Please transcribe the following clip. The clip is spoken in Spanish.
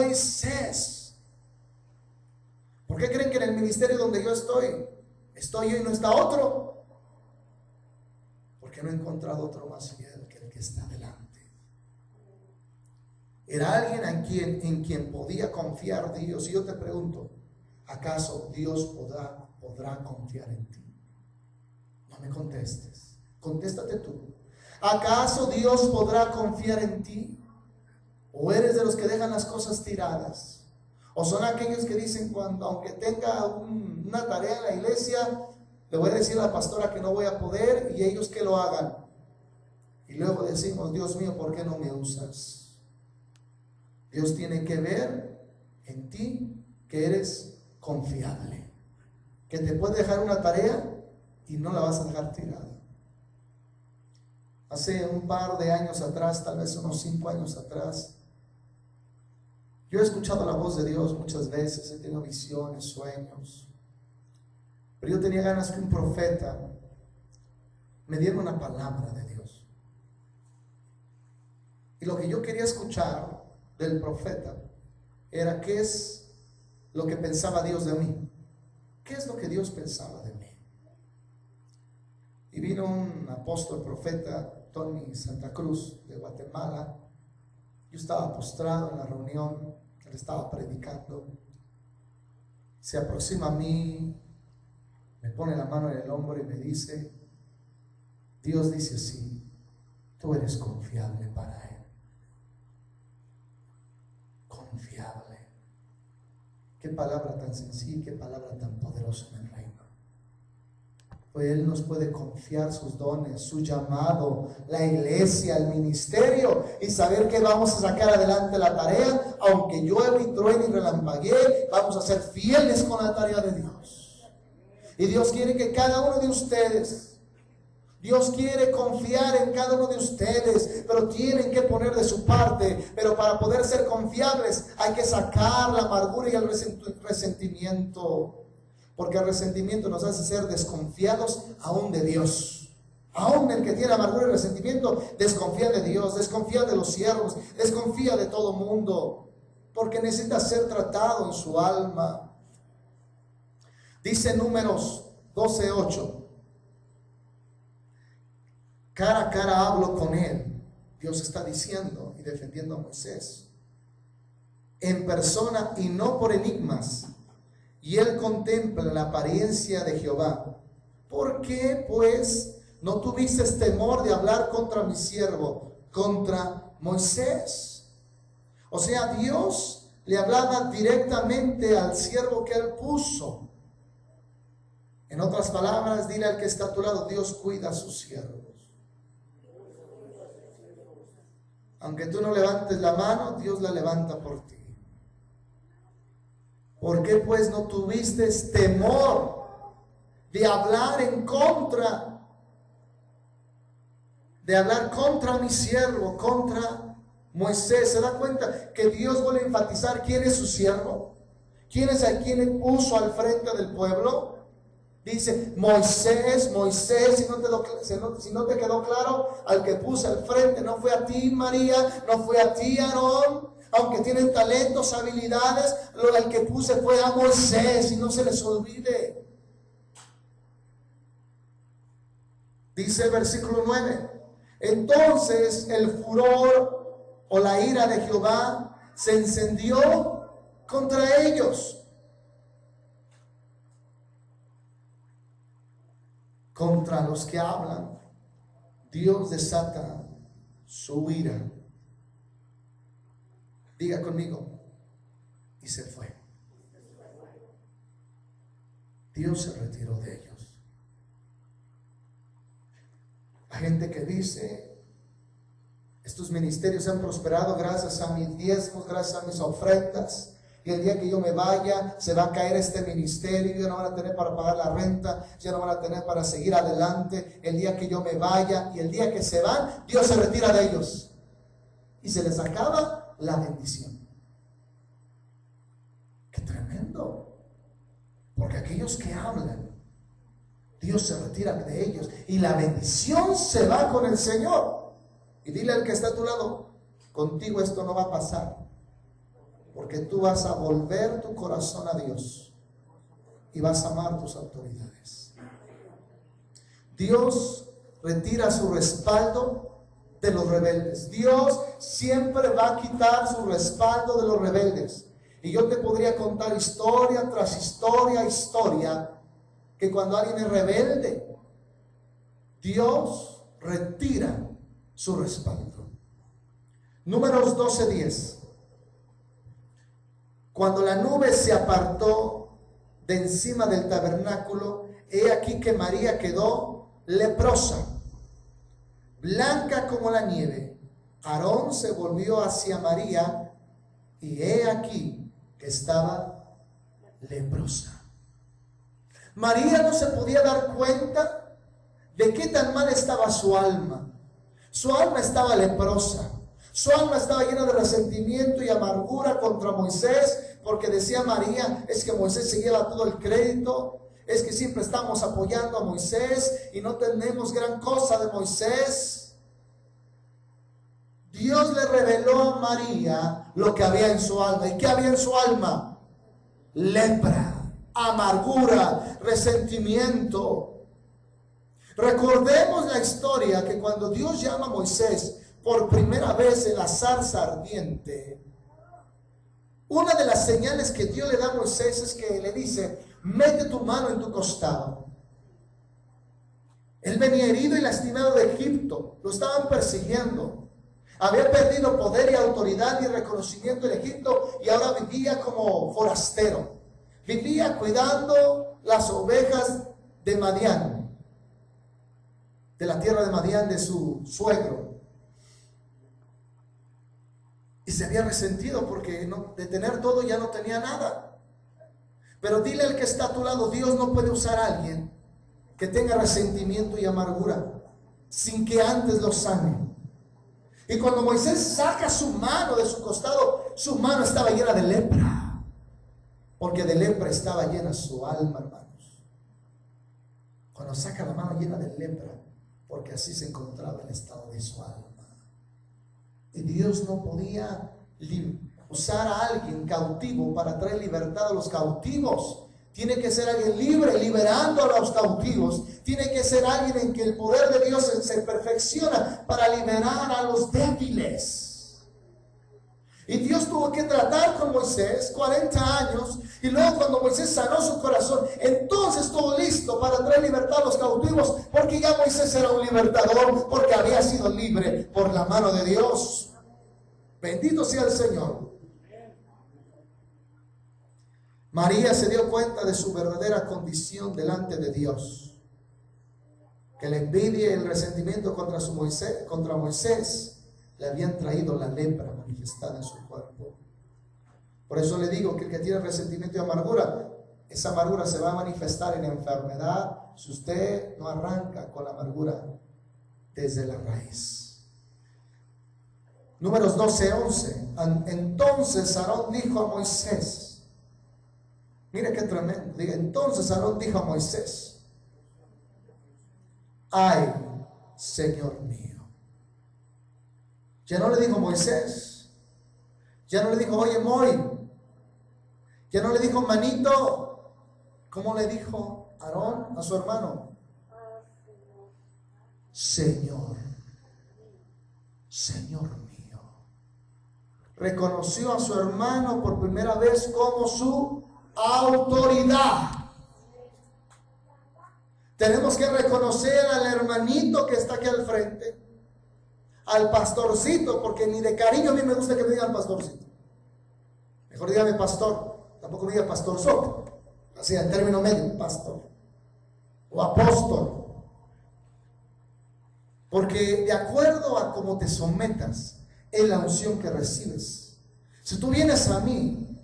Moisés. ¿Por qué creen que en el ministerio donde yo estoy yo y no está otro? Porque no he encontrado otro más fiel que el que está delante. Era alguien en quien podía confiar Dios. Y yo te pregunto, ¿acaso Dios podrá confiar en ti? No me contestes, contéstate tú. ¿Acaso Dios podrá confiar en ti? ¿O eres de los que dejan las cosas tiradas? ¿O son aquellos que dicen, cuando aunque tenga una tarea en la iglesia, le voy a decir a la pastora que no voy a poder, y ellos que lo hagan? Y luego decimos, Dios mío, ¿por qué no me usas? Dios tiene que ver en ti que eres confiable, que te puede dejar una tarea y no la vas a dejar tirada. Hace un par de años atrás, tal vez unos 5 años atrás, yo he escuchado la voz de Dios muchas veces, he tenido visiones, sueños, pero yo tenía ganas que un profeta me diera una palabra de Dios. Y lo que yo quería escuchar del profeta era qué es lo que pensaba Dios de mí, qué es lo que Dios pensaba de mí. Y vino un apóstol profeta, Tony Santa Cruz, de Guatemala. Yo estaba postrado en la reunión, él estaba predicando. Se aproxima a mí, me pone la mano en el hombro y me dice, Dios dice así, tú eres confiable para Él. Confiable. Qué palabra tan sencilla, qué palabra tan poderosa en el reino. Pues Él nos puede confiar sus dones, su llamado, la iglesia, el ministerio, y saber que vamos a sacar adelante la tarea, aunque llueva y truene y relampaguee, vamos a ser fieles con la tarea de Dios. Y Dios quiere que cada uno de ustedes, Dios quiere confiar en cada uno de ustedes, pero tienen que poner de su parte. Pero para poder ser confiables hay que sacar la amargura y el resentimiento. Porque el resentimiento nos hace ser desconfiados aún de Dios. Aún el que tiene amargura y resentimiento desconfía de Dios, desconfía de los siervos, desconfía de todo mundo, porque necesita ser tratado en su alma. Dice Números 12:8, cara a cara hablo con él. Dios está diciendo y defendiendo a Moisés en persona y no por enigmas. Y él contempla la apariencia de Jehová. ¿Por qué, pues, no tuviste temor de hablar contra mi siervo, contra Moisés? O sea, Dios le hablaba directamente al siervo que él puso. En otras palabras, dile al que está a tu lado, Dios cuida a sus siervos. Aunque tú no levantes la mano, Dios la levanta por ti. ¿Por qué pues no tuviste temor de hablar contra mi siervo, contra Moisés? ¿Se da cuenta que Dios vuelve a enfatizar quién es su siervo? ¿Quién es a quien puso al frente del pueblo? Dice Moisés, Moisés, si no te quedó claro, al que puse al frente no fue a ti, María, no fue a ti, Aarón. Aunque tienen talentos, habilidades, el que puse fue a Moisés, y no se les olvide. Dice el versículo 9, entonces el furor o la ira de Jehová se encendió contra ellos, contra los que hablan. Dios desata su ira. Diga conmigo, y se fue. Dios se retiró de ellos. Hay gente que dice, estos ministerios han prosperado gracias a mis diezmos, gracias a mis ofrendas, y el día que yo me vaya, se va a caer este ministerio, ya no van a tener para pagar la renta, ya no van a tener para seguir adelante, el día que yo me vaya, y el día que se van, Dios se retira de ellos, y se les acaba la bendición. Qué tremendo. Porque aquellos que hablan, Dios se retira de ellos y la bendición se va con el Señor. Y dile al que está a tu lado, contigo esto no va a pasar. Porque tú vas a volver tu corazón a Dios y vas a amar tus autoridades. Dios retira su respaldo de los rebeldes. Dios siempre va a quitar su respaldo de los rebeldes. Y yo te podría contar historia tras historia, que cuando alguien es rebelde, Dios retira su respaldo. Números 12:10. Cuando la nube se apartó de encima del tabernáculo, he aquí que María quedó leprosa, blanca como la nieve. Aarón se volvió hacia María y he aquí que estaba leprosa. María no se podía dar cuenta de qué tan mal estaba su alma. Su alma estaba leprosa. Su alma estaba llena de resentimiento y amargura contra Moisés, porque decía María, es que Moisés se lleva todo el crédito, es que siempre estamos apoyando a Moisés y no tenemos gran cosa de Moisés. Dios le reveló a María lo que había en su alma. ¿Y qué había en su alma? Lepra, amargura, resentimiento. Recordemos la historia que cuando Dios llama a Moisés por primera vez en la zarza ardiente, una de las señales que Dios le da a Moisés es que le dice, mete tu mano en tu costado. Él venía herido y lastimado de Egipto, lo estaban persiguiendo. Había perdido poder y autoridad y reconocimiento en Egipto y ahora vivía como forastero. Vivía cuidando las ovejas de Madián, de la tierra de Madián de su suegro. Y se había resentido porque de tener todo ya no tenía nada. Pero dile al que está a tu lado, Dios no puede usar a alguien que tenga resentimiento y amargura sin que antes lo sane. Y cuando Moisés saca su mano de su costado, su mano estaba llena de lepra, porque de lepra estaba llena su alma, hermanos. Cuando saca la mano llena de lepra, porque así se encontraba el estado de su alma. Y Dios no podía usar a alguien cautivo para traer libertad a los cautivos. Tiene que ser alguien libre, liberando a los cautivos. Tiene que ser alguien en que el poder de Dios se perfecciona para liberar a los débiles. Y Dios tuvo que tratar con Moisés 40 años. Y luego cuando Moisés sanó su corazón, entonces estuvo listo para traer libertad a los cautivos. Porque ya Moisés era un libertador, porque había sido libre por la mano de Dios. Bendito sea el Señor. María se dio cuenta de su verdadera condición delante de Dios. Que la envidia y el resentimiento contra Moisés le habían traído la lepra manifestada en su cuerpo. Por eso le digo que el que tiene resentimiento y amargura, esa amargura se va a manifestar en enfermedad si usted no arranca con la amargura desde la raíz. Números 12:11. Entonces Aarón dijo a Moisés, mire qué tremendo, diga, entonces Aarón dijo a Moisés, ay, Señor mío. Ya no le dijo Moisés, ya no le dijo, oye, Moy, ya no le dijo, manito. ¿Cómo le dijo Aarón a su hermano? Señor, Señor mío. Reconoció a su hermano por primera vez como su autoridad. Tenemos que reconocer al hermanito que está aquí al frente, al pastorcito, porque ni de cariño a mí me gusta que me digan pastorcito. Mejor dígame pastor, tampoco me diga pastorzote, así en término medio, pastor o apóstol. Porque de acuerdo a cómo te sometas es la unción que recibes. Si tú vienes a mí